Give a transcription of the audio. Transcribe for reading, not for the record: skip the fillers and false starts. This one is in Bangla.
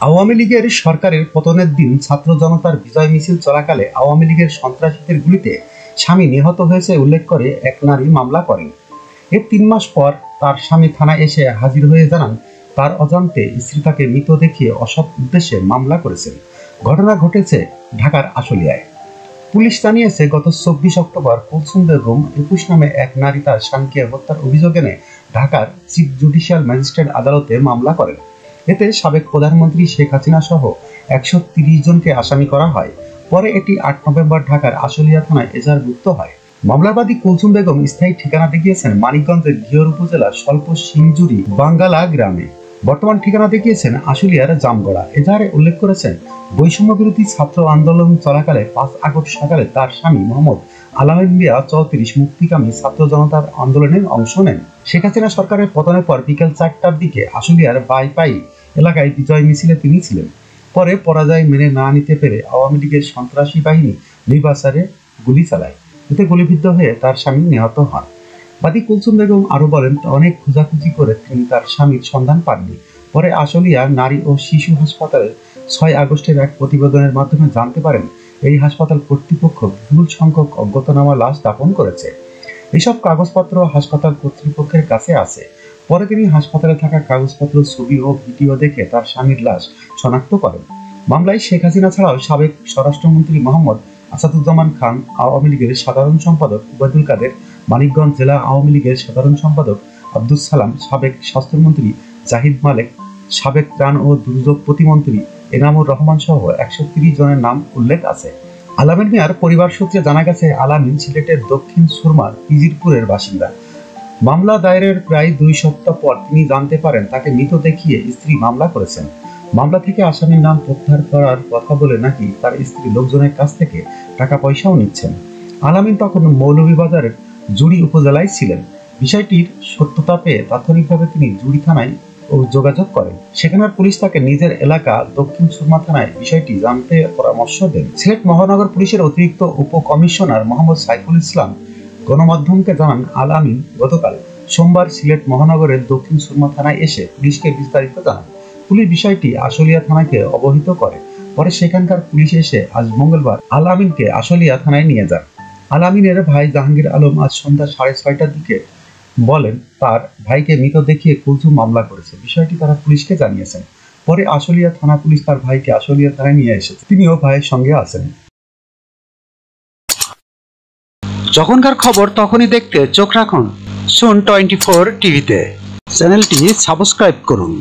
আওয়ামী লীগের সরকারের পতনের দিন ছাত্র জনতার বিজয় মিছিল চলাকালে আওয়ামী লীগের সন্ত্রাসীদের গুলিতে স্বামী নিহত হয়েছে উল্লেখ করে এক নারী মামলা করেন। এর ৩ মাস পর তার স্বামী থানায় এসে হাজির হয়ে জানান তার অজান্তে স্ত্রী তাকে মৃত দেখিয়ে অসৎ উদ্দেশ্যে মামলা করেছেন। ঘটনা ঘটেছে ঢাকার আশুলিয়ায়। পুলিশ জানিয়েছে, গত ২৪ অক্টোবর কুলসুম বেগম ২১ নামে এক নারী তার স্বামীকে হত্যার অভিযোগ এনে ঢাকার চিফ জুডিশিয়াল ম্যাজিস্ট্রেট আদালতে মামলা করেন। এতে সাবেক প্রধানমন্ত্রী শেখ হাসিনা সহ ১৩০ জনকে আসামি করা হয়। পরে এটি ৮ নভেম্বর ঢাকার আশুলিয়া থানায় এজাহারভুক্ত হয়। মামলাবাদী কুলসুম বেগম স্থায়ী ঠিকানা দেখিয়েছেন মানিকগঞ্জের ঘিওর উপজেলার স্বল্প সিংজুরি বাঙ্গালা গ্রামে। বর্তমান ঠিকানা দেখিয়েছেন আশুলিয়ার জামগড়া। এজাহারে উল্লেখ করেছেন, বৈষম্য বিরোধী ছাত্র আন্দোলন চলাকালে ৫ আগস্ট সকালে তার স্বামী মোহাম্মদ আলামিন মিয়া ৩৪ মুক্তিকামী ছাত্র জনতার আন্দোলনে অংশ নেন। শেখ হাসিনা সরকারের পতনের পর বিকেল ৪টার দিকে আশুলিয়ার বাইপাই এলাকায় বিজয় মিছিলে তিনি ছিলেন। পরে পরাজয় মেনে না নিতে পেরে আওয়ামী লীগের সন্ত্রাসী বাহিনী নির্বাচনে গুলি চালায়। এতে গুলিবিদ্ধ হয়ে তার স্বামী নিহত হন। বাদী কুলসুম বেগম আরো বলেন, অনেক খোঁজাখুঁজি করে তিনি তার স্বামীর সন্ধান পাননি। পরে আশুলিয়া নারী ও শিশু হাসপাতালের ৬ আগস্টের এক প্রতিবেদনের মাধ্যমে জানতে পারেন এই হাসপাতাল কর্তৃপক্ষ বিপুল সংখ্যক অজ্ঞাতনামা লাশ দাফন করেছে। এসব কাগজপত্র হাসপাতাল কর্তৃপক্ষের কাছে আছে। পরে তিনি হাসপাতালে থাকা কাগজপত্র, ছবি ও ভিডিও দেখে তার স্বামীর লাশ শনাক্ত করেন। মামলায় শেখ হাসিনা ছাড়াও সাবেক স্বরাষ্ট্রমন্ত্রী মোহাম্মদ আসাদুজ্জামান খান, আওয়ামী লীগের সাধারণ সম্পাদক ওবায়দুল কাদের, মানিকগঞ্জ জেলা আওয়ামী লীগের সাধারণ সম্পাদক আব্দুস সালাম, সাবেক স্বাস্থ্যমন্ত্রী জাহিদ মালেক, সাবেক ত্রাণ ও দুর্যোগ প্রতিমন্ত্রী এনামুর রহমান সহ ১৩০ জনের নাম উল্লেখ আছে। আলামিন মিয়ার পরিবার সূত্রে জানা গেছে, আলামিন সিলেটের দক্ষিণ সুরমার পিজিরপুরের বাসিন্দা। মামলা দায়েরের প্রায় ২ সপ্তাহ পর তিনি জানতে পারেন তাকে মৃত দেখিয়ে স্ত্রী মামলা করেছেন। মামলা থেকে আসামির নাম প্রত্যাহার করার কথা বলে নাকি তার স্ত্রী লোকজনের কাছ থেকে টাকা পয়সাও নিচ্ছেন। আলামিন তখন মৌলভীবাজারের জুড়ি উপজেলায় ছিলেন। বিষয়টির সত্যতা পেয়ে তাৎক্ষণিকভাবে তিনি জুড়ি থানায় যোগাযোগ করেন। সেখানকার পুলিশ তাকে নিজের এলাকা দক্ষিণ সুরমা থানায় বিষয়টি জানতে পরামর্শ দেন। সিলেট মহানগর পুলিশের অতিরিক্ত উপকমিশনার মোহাম্মদ সাইফুল ইসলাম গণমাধ্যমকে জানান, আলামিন গতকাল সোমবার সিলেট মহানগরের দক্ষিণ সুরমা থানায় এসে পুলিশকে বিস্তারিত জানান। পুলিশ বিষয়টি আশুলিয়া থানাকে অবহিত করে। পরে সেখানকার পুলিশ এসে আজ মঙ্গলবার আলামিনকে আশুলিয়া থানায় নিয়ে যান। আলামিনের ভাই জাহাঙ্গীর আলম আজ সন্ধ্যা ৬:৩০টার দিকে বলেন, তার ভাইকে মৃত দেখিয়ে কুলসুম মামলা করেছে। বিষয়টি তারা পুলিশকে জানিয়েছেন। পরে আশুলিয়া থানা পুলিশ তার ভাইকে আশুলিয়া থানায় নিয়ে এসেছে। তিনিও ভাইয়ের সঙ্গে আছেন। যখনকার খবর তখনই দেখতে চোখ রাখুন সুন 24 টিভিতে। চ্যানেলটি সাবস্ক্রাইব করুন।